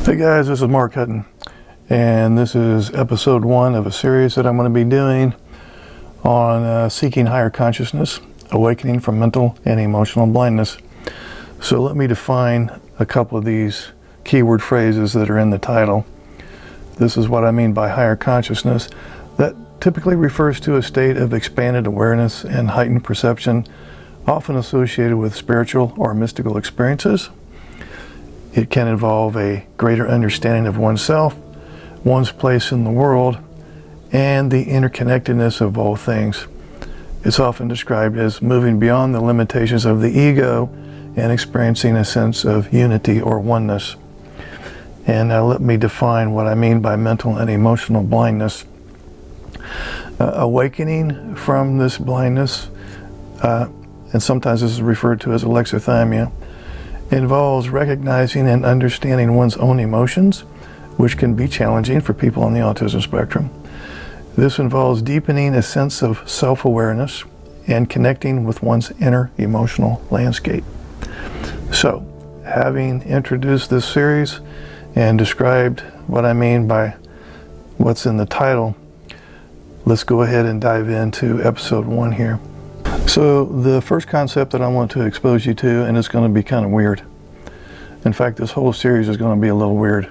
Hey guys, this is Mark Hutton, and this is episode 1 of a series that I'm going to be doing on seeking higher consciousness, awakening from mental and emotional blindness. So let me define a couple of these keyword phrases that are in the title. This is what I mean by higher consciousness. That typically refers to a state of expanded awareness and heightened perception, often associated with spiritual or mystical experiences. It can involve a greater understanding of oneself, one's place in the world, and the interconnectedness of all things. It's often described as moving beyond the limitations of the ego and experiencing a sense of unity or oneness. And now let me define what I mean by mental and emotional blindness. Awakening from this blindness, and sometimes this is referred to as alexithymia, involves recognizing and understanding one's own emotions, which can be challenging for people on the autism spectrum. This involves deepening a sense of self-awareness and connecting with one's inner emotional landscape. So, having introduced this series and described what I mean by what's in the title, let's go ahead and dive into episode 1 here. So the first concept that I want to expose you to, and it's going to be kind of weird. In fact, this whole series is going to be a little weird,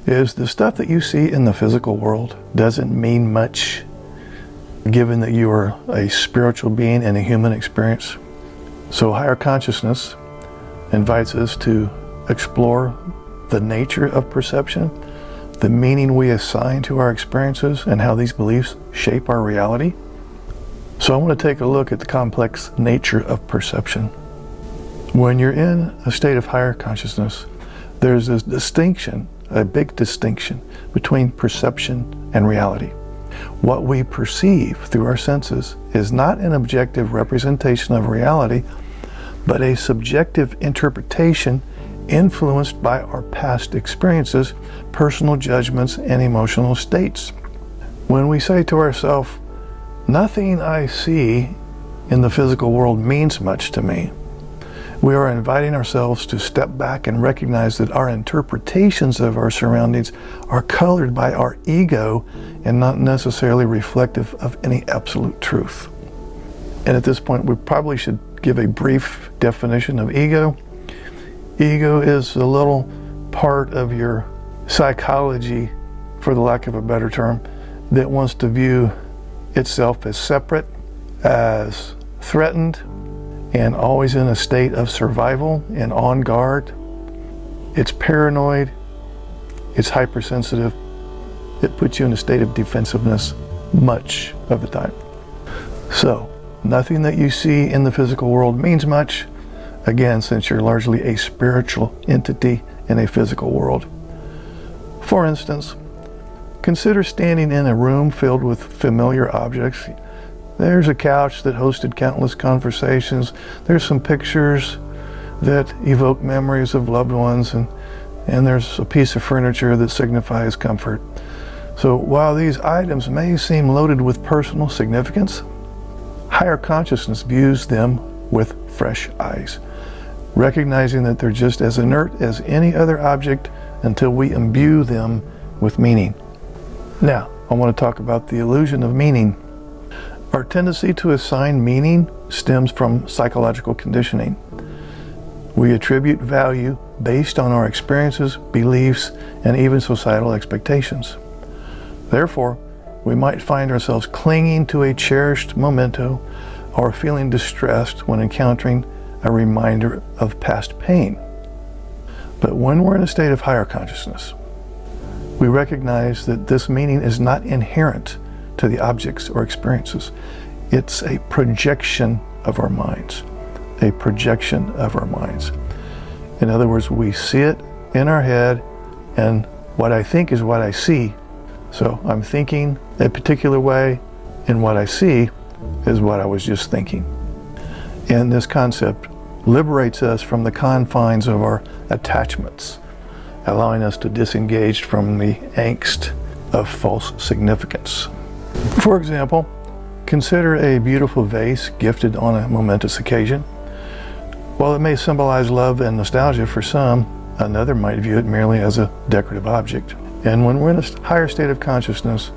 is the stuff that you see in the physical world doesn't mean much given that you are a spiritual being in a human experience. So higher consciousness invites us to explore the nature of perception, the meaning we assign to our experiences, and how these beliefs shape our reality. So I want to take a look at the complex nature of perception. When you're in a state of higher consciousness, there's this distinction, a big distinction, between perception and reality. What we perceive through our senses is not an objective representation of reality, but a subjective interpretation influenced by our past experiences, personal judgments, and emotional states. When we say to ourselves, "Nothing I see in the physical world means much to me," we are inviting ourselves to step back and recognize that our interpretations of our surroundings are colored by our ego and not necessarily reflective of any absolute truth. And at this point, we probably should give a brief definition of ego. Ego is a little part of your psychology, for the lack of a better term, that wants to view itself as separate, as threatened, and always in a state of survival and on guard. It's paranoid, it's hypersensitive, it puts you in a state of defensiveness much of the time. So, nothing that you see in the physical world means much, again, since you're largely a spiritual entity in a physical world. For instance, consider standing in a room filled with familiar objects. There's a couch that hosted countless conversations. There's some pictures that evoke memories of loved ones, and there's a piece of furniture that signifies comfort. So while these items may seem loaded with personal significance, higher consciousness views them with fresh eyes, recognizing that they're just as inert as any other object until we imbue them with meaning. Now, I want to talk about the illusion of meaning. Our tendency to assign meaning stems from psychological conditioning. We attribute value based on our experiences, beliefs, and even societal expectations. Therefore, we might find ourselves clinging to a cherished memento or feeling distressed when encountering a reminder of past pain. But when we're in a state of higher consciousness, we recognize that this meaning is not inherent to the objects or experiences. It's a projection of our minds. A projection of our minds. In other words, we see it in our head, and what I think is what I see. So I'm thinking a particular way, and what I see is what I was just thinking. And this concept liberates us from the confines of our attachments, allowing us to disengage from the angst of false significance. For example, consider a beautiful vase gifted on a momentous occasion. While it may symbolize love and nostalgia for some, Another might view it merely as a decorative object. And when we're in a higher state of consciousness,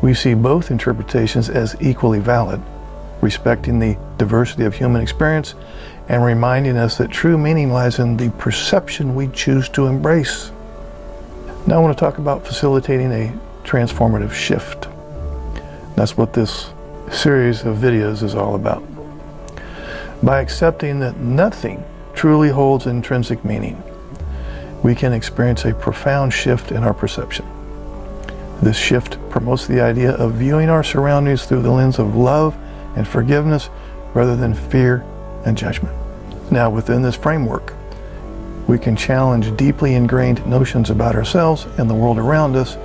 we see both interpretations as equally valid, respecting the diversity of human experience and reminding us that true meaning lies in the perception we choose to embrace. Now I want to talk about facilitating a transformative shift. That's what this series of videos is all about. By accepting that nothing truly holds intrinsic meaning, we can experience a profound shift in our perception. This shift promotes the idea of viewing our surroundings through the lens of love and forgiveness rather than fear and judgment. Now, within this framework, we can challenge deeply ingrained notions about ourselves and the world around us,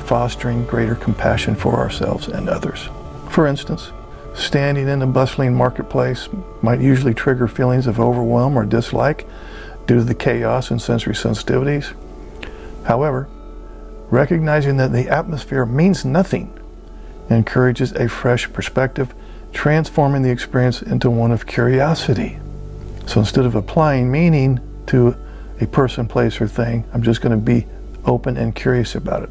fostering greater compassion for ourselves and others. For instance, standing in a bustling marketplace might usually trigger feelings of overwhelm or dislike due to the chaos and sensory sensitivities. However, recognizing that the atmosphere means nothing encourages a fresh perspective, transforming the experience into one of curiosity. So instead of applying meaning to a person, place, or thing, I'm just going to be open and curious about it.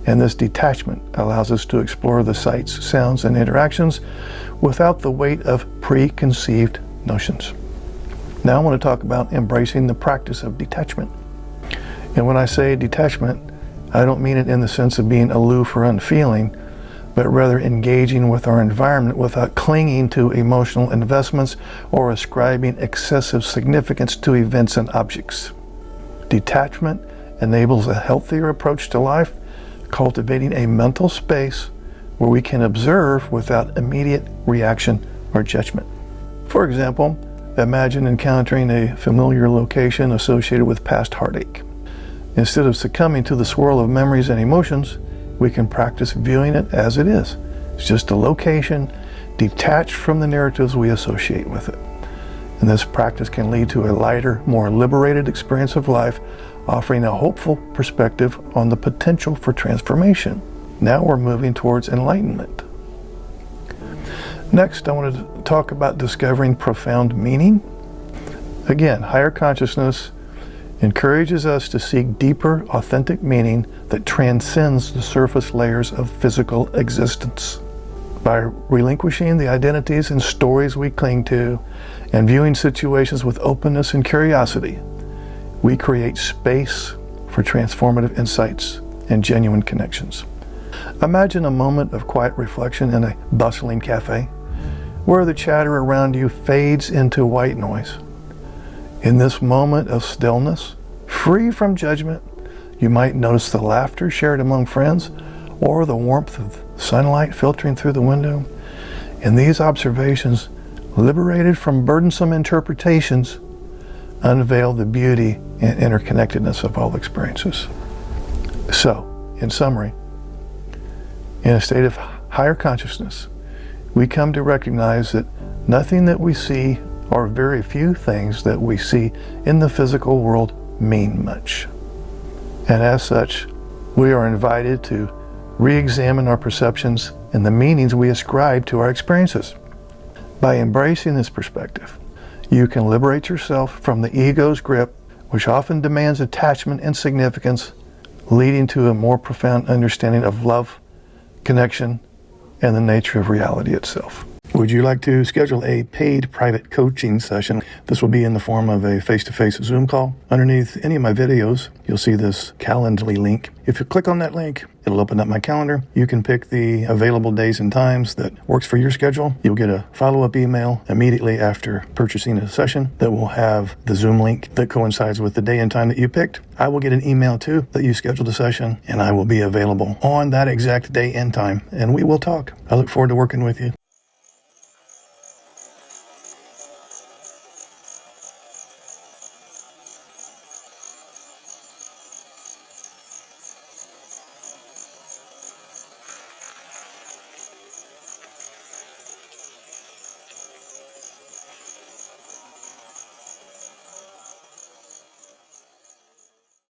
And this detachment allows us to explore the sights, sounds, and interactions without the weight of preconceived notions. Now I want to talk about embracing the practice of detachment. And when I say detachment, I don't mean it in the sense of being aloof or unfeeling, but rather engaging with our environment without clinging to emotional investments or ascribing excessive significance to events and objects. Detachment enables a healthier approach to life, cultivating a mental space where we can observe without immediate reaction or judgment. For example, imagine encountering a familiar location associated with past heartache. Instead of succumbing to the swirl of memories and emotions, we can practice viewing it as it is. It's just a location detached from the narratives we associate with it. And this practice can lead to a lighter, more liberated experience of life, offering a hopeful perspective on the potential for transformation. Now we're moving towards enlightenment. Next, I want to talk about discovering profound meaning. Again, higher consciousness encourages us to seek deeper, authentic meaning that transcends the surface layers of physical existence. By relinquishing the identities and stories we cling to and viewing situations with openness and curiosity, we create space for transformative insights and genuine connections. Imagine a moment of quiet reflection in a bustling cafe, where the chatter around you fades into white noise. In this moment of stillness, free from judgment, you might notice the laughter shared among friends or the warmth of sunlight filtering through the window. And these observations, liberated from burdensome interpretations, unveil the beauty and interconnectedness of all experiences. So, in summary, in a state of higher consciousness, we come to recognize that nothing that we see, or very few things that we see in the physical world, mean much. And as such, we are invited to re-examine our perceptions and the meanings we ascribe to our experiences. By embracing this perspective, you can liberate yourself from the ego's grip, which often demands attachment and significance, leading to a more profound understanding of love, connection, and the nature of reality itself. Would you like to schedule a paid private coaching session? This will be in the form of a face-to-face Zoom call. Underneath any of my videos, you'll see this Calendly link. If you click on that link, it'll open up my calendar. You can pick the available days and times that works for your schedule. You'll get a follow-up email immediately after purchasing a session that will have the Zoom link that coincides with the day and time that you picked. I will get an email too that you scheduled a session, and I will be available on that exact day and time, and we will talk. I look forward to working with you.